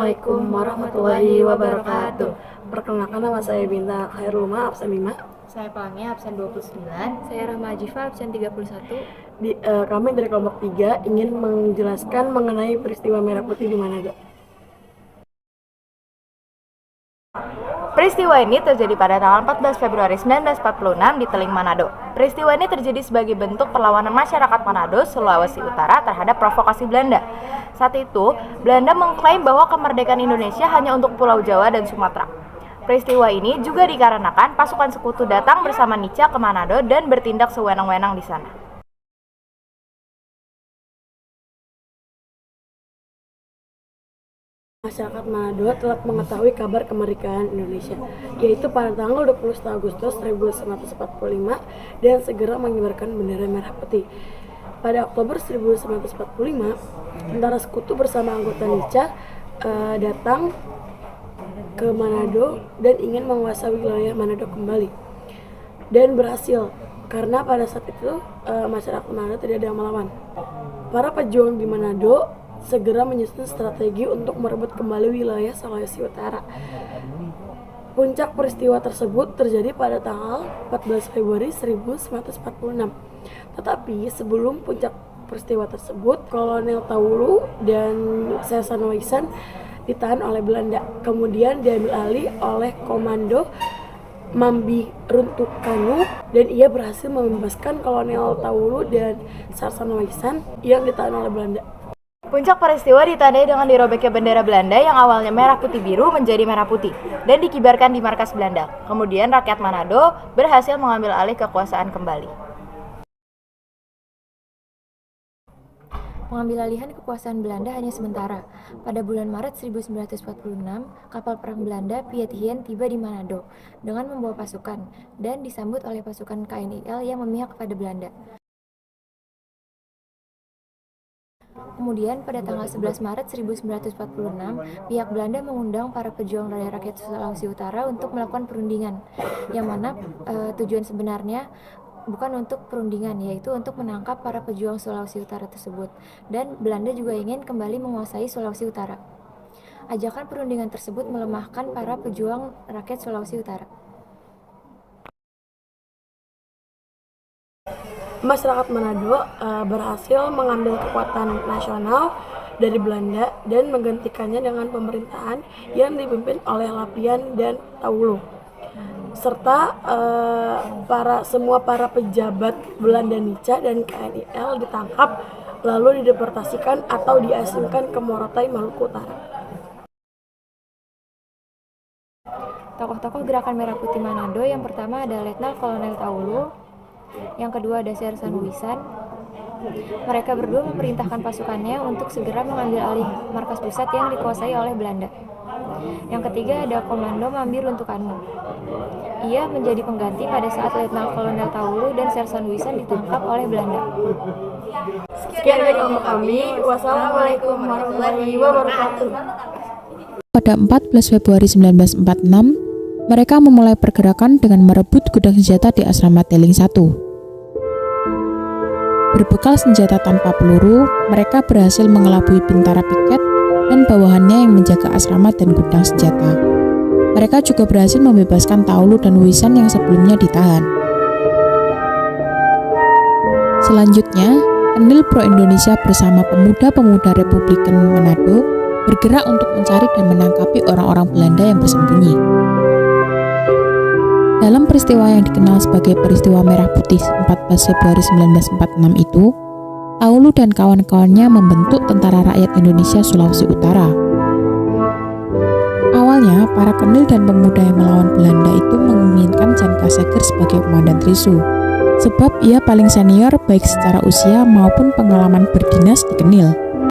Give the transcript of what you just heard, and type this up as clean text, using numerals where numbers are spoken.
Assalamualaikum warahmatullahi wabarakatuh. Perkenalkan, nama saya Binta Khairulma, absen 5. Saya Pelangi, absen 29. Saya Rahma Ajifa, absen 31. Kami dari kelompok 3 ingin menjelaskan mengenai peristiwa Merah Putih di Manado. Peristiwa ini terjadi pada tanggal 14 Februari 1946 di Teling, Manado. Peristiwa ini terjadi sebagai bentuk perlawanan masyarakat Manado, Sulawesi Utara terhadap provokasi Belanda. Saat itu, Belanda mengklaim bahwa kemerdekaan Indonesia hanya untuk Pulau Jawa dan Sumatera. Peristiwa ini juga dikarenakan pasukan sekutu datang bersama Nica ke Manado dan bertindak sewenang-wenang di sana. Masyarakat Manado telah mengetahui kabar kemerdekaan Indonesia, yaitu pada tanggal 20 Agustus 1945 dan segera mengibarkan bendera merah putih. Pada Oktober 1945, tentara sekutu bersama anggota Nica datang ke Manado dan ingin menguasai wilayah Manado kembali, dan berhasil karena pada saat itu masyarakat Manado tidak ada yang melawan. Para pejuang di Manado segera menyusun strategi untuk merebut kembali wilayah Sulawesi Utara. Puncak peristiwa tersebut terjadi pada tanggal 14 Februari 1946. Tetapi sebelum puncak peristiwa tersebut, Kolonel Taulu dan Sersan Waisan ditahan oleh Belanda. Kemudian diambil alih oleh Komando Mambi Runtukanu dan ia berhasil membebaskan Kolonel Taulu dan Sersan Waisan yang ditahan oleh Belanda. Puncak peristiwa ditandai dengan dirobeknya bendera Belanda yang awalnya merah putih biru menjadi merah putih dan dikibarkan di markas Belanda. Kemudian rakyat Manado berhasil mengambil alih kekuasaan kembali. Pengambilalihan kekuasaan Belanda hanya sementara. Pada bulan Maret 1946, kapal perang Belanda Piet Hein tiba di Manado dengan membawa pasukan dan disambut oleh pasukan KNIL yang memihak kepada Belanda. Kemudian pada tanggal 11 Maret 1946, pihak Belanda mengundang para pejuang rakyat Sulawesi Utara untuk melakukan perundingan, yang mana tujuan sebenarnya bukan untuk perundingan, yaitu untuk menangkap para pejuang Sulawesi Utara tersebut. Dan Belanda juga ingin kembali menguasai Sulawesi Utara. Ajakan perundingan tersebut melemahkan para pejuang rakyat Sulawesi Utara. Masyarakat Manado berhasil mengambil kekuatan nasional dari Belanda dan menggantikannya dengan pemerintahan yang dipimpin oleh Lapian dan Taulu, serta semua para pejabat Belanda Nica dan KNIL ditangkap lalu dideportasikan atau diasingkan ke Morotai, Maluku Utara. Tokoh-tokoh Gerakan Merah Putih Manado yang pertama ada Letnan Kolonel Taulu, yang kedua ada Sersan Wisan. Mereka berdua memerintahkan pasukannya untuk segera mengambil alih markas pusat yang dikuasai oleh Belanda. Yang ketiga ada Komando Mambi Runtukanu. Ia menjadi pengganti pada saat Letnan Kolonel Taulu dan Sersan Wisan ditangkap oleh Belanda. Sekian dari kelompok kami. Wassalamualaikum warahmatullahi wabarakatuh. Pada 14 Februari 1946, mereka memulai pergerakan dengan merebut gudang senjata di asrama Teling 1. Berbekal senjata tanpa peluru, mereka berhasil mengelabui bintara piket dan bawahannya yang menjaga asrama dan gudang senjata. Mereka juga berhasil membebaskan Taulu dan Wisan yang sebelumnya ditahan. Selanjutnya, Kenil Pro-Indonesia bersama pemuda-pemuda Republikan Manado bergerak untuk mencari dan menangkapi orang-orang Belanda yang bersembunyi. Dalam peristiwa yang dikenal sebagai peristiwa Merah Putih 14 Februari 1946 itu, Taulu dan kawan-kawannya membentuk Tentara Rakyat Indonesia Sulawesi Utara. Awalnya, para kenil dan pemuda yang melawan Belanda itu menginginkan Jan Kaseger sebagai komandan Trisu, sebab ia paling senior baik secara usia maupun pengalaman berdinas di Kenil.